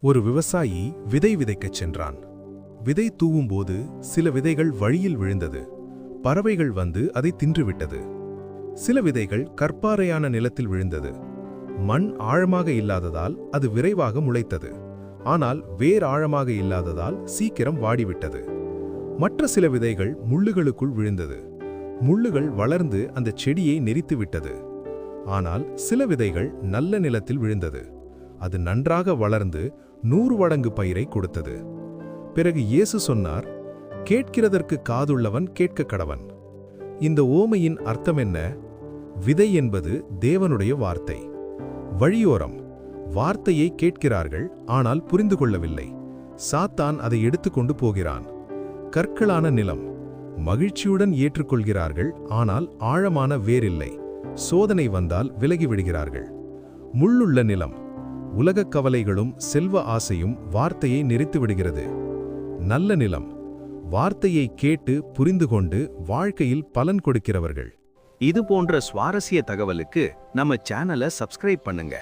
ஒரு விவசாயி விதை விதைக்கச் சென்றான். விதை தூவும்போது சில விதைகள் வழியில் விழுந்தது. பறவைகள் வந்து அதை தின்றுவிட்டது. சில விதைகள் கற்பாறையான நிலத்தில் விழுந்தது. மண் ஆழமாக இல்லாததால் அது விரைவாக முளைத்தது. ஆனால் வேர் ஆழமாக இல்லாததால் சீக்கிரம் வாடிவிட்டது. மற்ற சில விதைகள் முள்ளுகளுக்குள் விழுந்தது. முள்ளுகள் வளர்ந்து அந்த செடியை நெரித்துவிட்டது. ஆனால் சில விதைகள் நல்ல நிலத்தில் விழுந்தது. அது நன்றாக வளர்ந்து 100 மடங்கு பயிரை கொடுத்தது. பிறகு இயேசு சொன்னார், கேட்கிறதற்கு காதுள்ளவன் கேட்க கடவன். இந்த ஓமையின் அர்த்தம் என்ன? விதை என்பது தேவனுடைய வார்த்தை. வழியோரம் வார்த்தையை கேட்கிறார்கள், ஆனால் புரிந்து கொள்ளவில்லை. சாத்தான் அதை எடுத்துக்கொண்டு போகிறான். கற்களான நிலம் மகிழ்ச்சியுடன் ஏற்றுக்கொள்கிறார்கள், ஆனால் ஆழமான வேரில்லை. சோதனை வந்தால் விலகிவிடுகிறார்கள். முள்ளுள்ள நிலம் உலகக் கவலைகளும் செல்வ ஆசையும் வார்த்தையை நெரித்து விடுகிறது. நல்ல நிலம் வார்த்தையை கேட்டு புரிந்து கொண்டு வாழ்க்கையில் பலன் கொடுக்கிறவர்கள். இது போன்ற சுவாரஸ்ய தகவலுக்கு நம்ம சேனலை சப்ஸ்கிரைப் பண்ணுங்க.